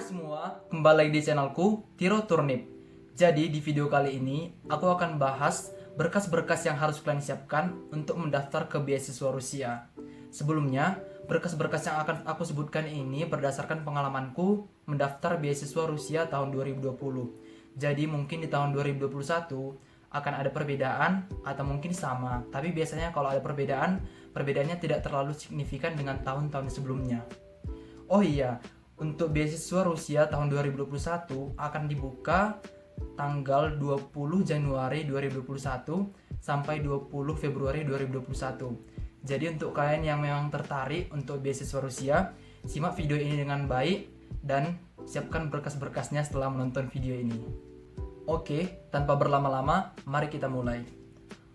semua, kembali lagi di channelku Tiro Turnip. Jadi di video kali ini aku akan bahas berkas-berkas yang harus kalian siapkan untuk mendaftar ke beasiswa Rusia. Sebelumnya, berkas-berkas yang akan aku sebutkan ini berdasarkan pengalamanku mendaftar beasiswa Rusia tahun 2020. Jadi mungkin di tahun 2021 akan ada perbedaan atau mungkin sama. Tapi biasanya kalau ada perbedaan, perbedaannya tidak terlalu signifikan dengan tahun-tahun sebelumnya. Oh iya, untuk beasiswa Rusia tahun 2021 akan dibuka tanggal 20 Januari 2021 sampai 20 Februari 2021. Jadi untuk kalian yang memang tertarik untuk beasiswa Rusia, simak video ini dengan baik dan siapkan berkas-berkasnya setelah menonton video ini. Oke, tanpa berlama-lama, mari kita mulai.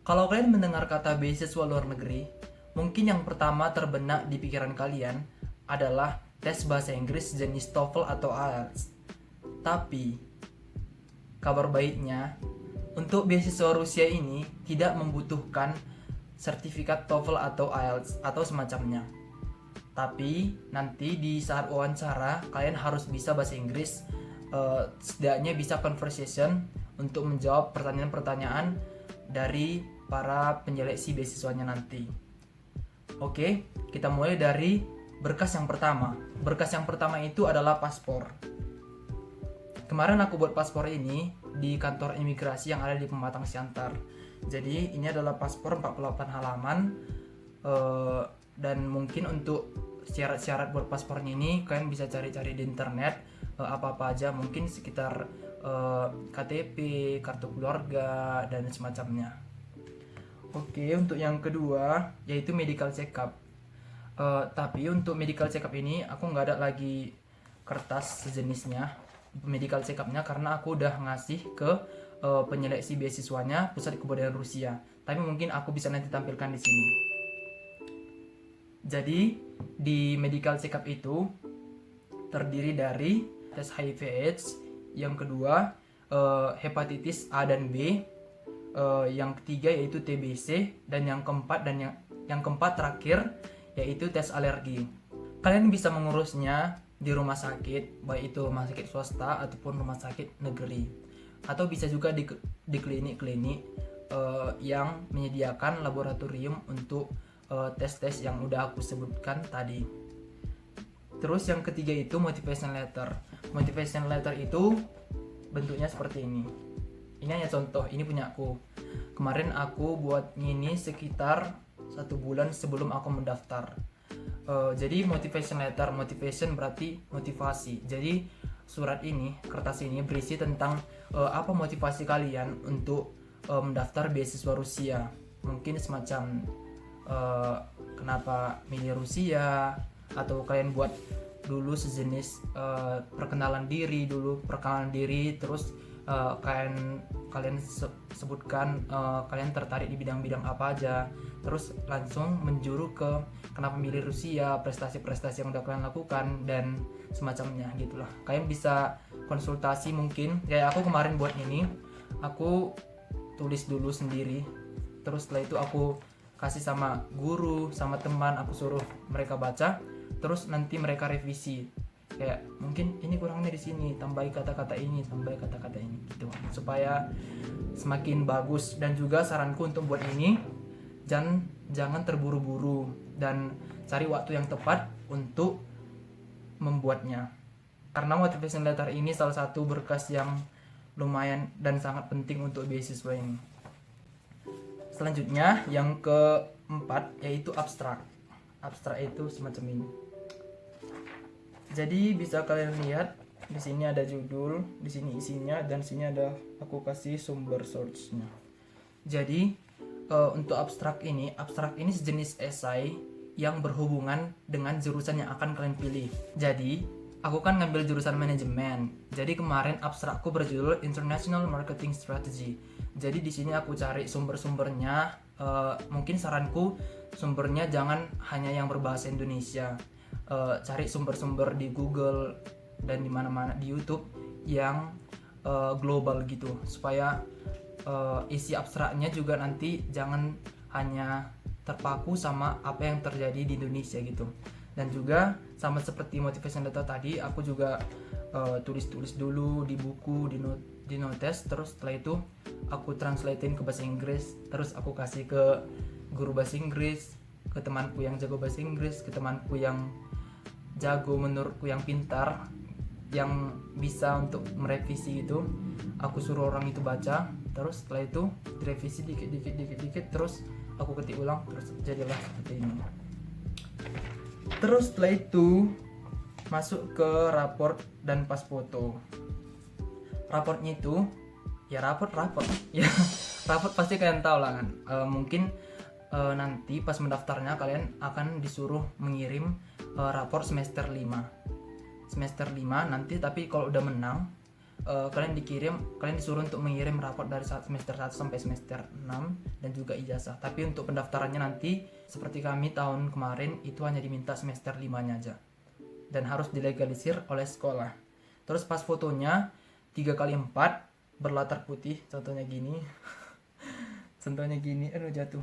Kalau kalian mendengar kata beasiswa luar negeri, mungkin yang pertama terbenak di pikiran kalian adalah tes bahasa Inggris jenis TOEFL atau IELTS. Tapi, kabar baiknya, untuk beasiswa Rusia ini tidak membutuhkan sertifikat TOEFL atau IELTS atau semacamnya. Tapi, nanti di saat wawancara, kalian harus bisa bahasa Inggris, setidaknya bisa conversation untuk menjawab pertanyaan-pertanyaan dari para penyeleksi beasiswanya nanti. Oke, kita mulai dari berkas yang pertama. Berkas yang pertama itu adalah paspor. Kemarin aku buat paspor ini di kantor imigrasi yang ada di Pematang Siantar. Jadi ini adalah paspor 48 halaman, dan mungkin untuk syarat-syarat buat paspornya ini kalian bisa cari-cari di internet apa-apa aja, mungkin sekitar KTP, kartu keluarga, dan semacamnya. Oke, untuk yang kedua yaitu medical check up. Tapi untuk medical check up ini aku nggak ada lagi kertas sejenisnya medical check upnya karena aku udah ngasih ke penyeleksi beasiswanya Pusat Kebudayaan Rusia. Tapi mungkin aku bisa nanti tampilkan di sini. Jadi di medical check up itu terdiri dari tes HIV/AIDS, yang kedua hepatitis A dan B, yang ketiga yaitu TBC, dan yang keempat terakhir yaitu tes alergi. Kalian bisa mengurusnya di rumah sakit, baik itu rumah sakit swasta ataupun rumah sakit negeri, atau bisa juga di klinik-klinik yang menyediakan laboratorium untuk tes-tes yang udah aku sebutkan tadi. Terus yang ketiga itu motivation letter. Motivation letter itu bentuknya seperti ini. Ini hanya contoh, ini punya aku. Kemarin aku buat ini sekitar 1 bulan sebelum aku mendaftar. Jadi motivation letter, motivation berarti motivasi. Jadi surat ini, kertas ini berisi tentang apa motivasi kalian untuk mendaftar beasiswa Rusia. Mungkin semacam kenapa milih Rusia, atau kalian buat dulu sejenis perkenalan diri, terus kalian sebutkan kalian tertarik di bidang-bidang apa aja, terus langsung menjuru ke kenapa milih Rusia, prestasi-prestasi yang udah kalian lakukan, dan semacamnya gitulah. Kalian bisa konsultasi, mungkin kayak aku kemarin buat ini, aku tulis dulu sendiri, terus setelah itu aku kasih sama guru, sama teman, aku suruh mereka baca, terus nanti mereka revisi. Kayak mungkin ini kurangnya di sini, tambahi kata-kata ini gitu, supaya semakin bagus. Dan juga saranku untuk buat ini, jangan terburu-buru dan cari waktu yang tepat untuk membuatnya. Karena motivation letter ini salah satu berkas yang lumayan dan sangat penting untuk beasiswa ini. Selanjutnya yang keempat yaitu abstrak. Abstrak itu semacam ini. Jadi bisa kalian lihat di sini ada judul, di sini isinya, dan sini ada aku kasih sumber source-nya. Jadi untuk abstrak ini sejenis esai yang berhubungan dengan jurusan yang akan kalian pilih. Jadi aku kan ngambil jurusan manajemen. Jadi kemarin abstrakku berjudul International Marketing Strategy. Jadi di sini aku cari sumber-sumbernya. Mungkin saranku sumbernya jangan hanya yang berbahasa Indonesia. Cari sumber-sumber di Google dan di mana-mana di YouTube yang global gitu, supaya isi abstraknya juga nanti jangan hanya terpaku sama apa yang terjadi di Indonesia gitu. Dan juga sama seperti motivation letter tadi, aku juga tulis-tulis dulu di buku, di notes, terus setelah itu aku translatein ke bahasa Inggris, terus aku kasih ke guru bahasa Inggris, ke temanku yang jago bahasa Inggris, ke temanku yang jago menurutku, yang pintar, yang bisa untuk merevisi itu. Aku suruh orang itu baca, terus setelah itu direvisi dikit, terus aku ketik ulang, terus jadilah seperti ini. Terus setelah itu masuk ke raport dan pas foto. Raportnya itu ya raport ya raport pasti kalian tahu lah kan. Mungkin nanti pas mendaftarnya kalian akan disuruh mengirim raport semester 5 nanti, tapi kalau udah menang kalian disuruh untuk mengirim raport dari semester 1 sampai semester 6 dan juga ijazah. Tapi untuk pendaftarannya nanti seperti kami tahun kemarin itu hanya diminta semester 5-nya aja dan harus dilegalisir oleh sekolah. Terus pas fotonya 3x4 berlatar putih, contohnya gini aduh jatuh.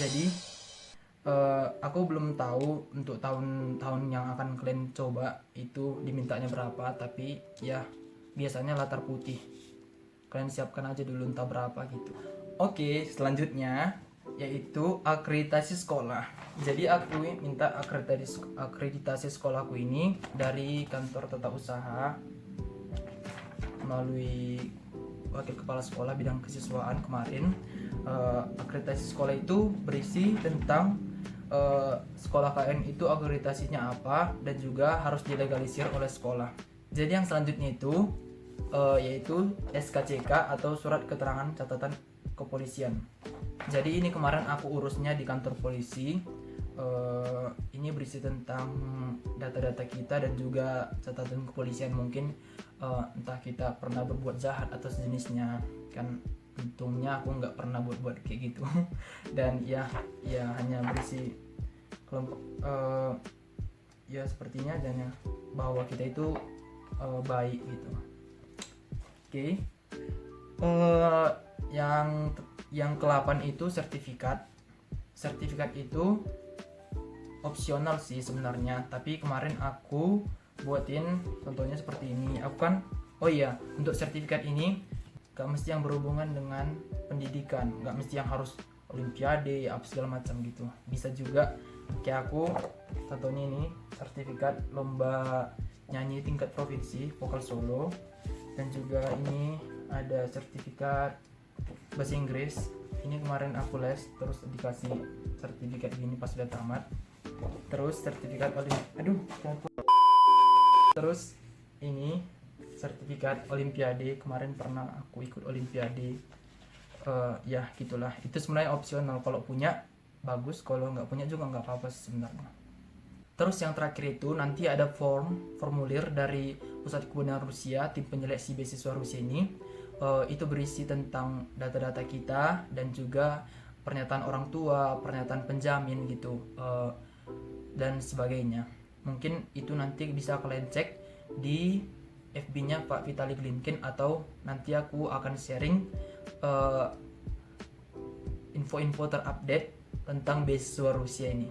Jadi aku belum tahu untuk tahun-tahun yang akan kalian coba itu dimintanya berapa, tapi ya biasanya latar putih. Kalian siapkan aja dulu entah berapa gitu. Oke, selanjutnya yaitu akreditasi sekolah. Jadi aku minta akreditasi sekolahku ini dari kantor tata usaha melalui wakil kepala sekolah bidang kesiswaan kemarin. Akreditasi sekolah itu berisi tentang sekolah kalian itu akreditasinya apa dan juga harus dilegalisir oleh sekolah. Jadi yang selanjutnya itu yaitu SKCK atau surat keterangan catatan kepolisian. Jadi ini kemarin aku urusnya di kantor polisi. Ini berisi tentang data-data kita dan juga catatan kepolisian. Mungkin entah kita pernah berbuat jahat atau sejenisnya, kan untungnya aku nggak pernah buat kayak gitu dan ya hanya berisi kelompok ya sepertinya dan ya bahwa kita itu baik gitu. Oke. Yang ke-8 itu sertifikat itu opsional sih sebenarnya, tapi kemarin aku buatin contohnya seperti ini. Aku kan untuk sertifikat ini gak mesti yang berhubungan dengan pendidikan, gak mesti yang harus olimpiade apa segala macam gitu. Bisa juga kayak aku, contohnya ini sertifikat lomba nyanyi tingkat provinsi vokal solo, dan juga ini ada sertifikat bahasa Inggris. Ini kemarin aku les terus dikasih sertifikat gini pas udah tamat. Terus sertifikat terus ini sertifikat olimpiade, kemarin pernah aku ikut olimpiade. Ya gitulah, itu sebenarnya opsional, kalau punya bagus, kalau nggak punya juga nggak apa-apa sebenarnya. Terus yang terakhir itu nanti ada formulir dari Pusat Kebudayaan Rusia, tim penyeleksi beasiswa Rusia ini. Itu berisi tentang data-data kita dan juga pernyataan orang tua, pernyataan penjamin gitu, dan sebagainya. Mungkin itu nanti bisa kalian cek di FB-nya Pak Vitali Glinkin, atau nanti aku akan sharing info-info terupdate tentang beasiswa Rusia ini.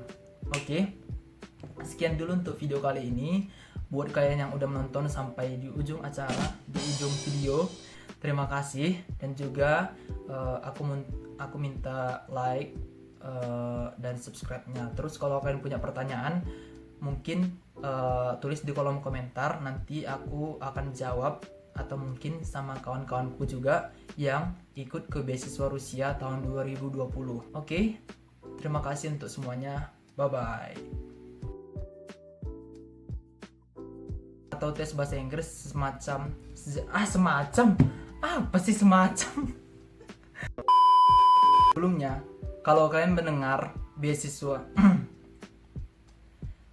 Oke. Sekian dulu untuk video kali ini. Buat kalian yang udah menonton sampai di ujung acara, di ujung video, terima kasih. Dan juga aku minta like dan subscribe-nya. Terus kalau kalian punya pertanyaan, mungkin tulis di kolom komentar, nanti aku akan jawab, atau mungkin sama kawan-kawanku juga yang ikut ke beasiswa Rusia tahun 2020. Oke, terima kasih untuk semuanya. Bye-bye. Atau tes bahasa Inggris semacam apa sih semacam sebelumnya, kalau kalian mendengar beasiswa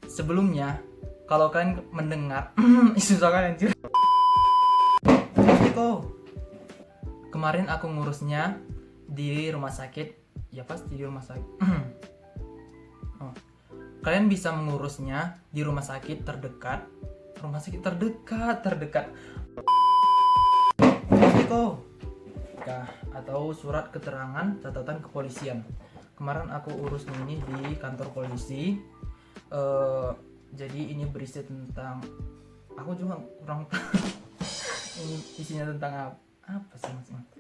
sebelumnya kalau kalian mendengar susah kan anjir. Kemarin aku ngurusnya di rumah sakit, ya pasti di rumah sakit. Kalian bisa mengurusnya di rumah sakit terdekat atau surat keterangan catatan kepolisian. Kemarin aku urus ini di kantor polisi. Jadi ini berisi tentang Aku juga kurang tahu ini isinya tentang apa sih mas.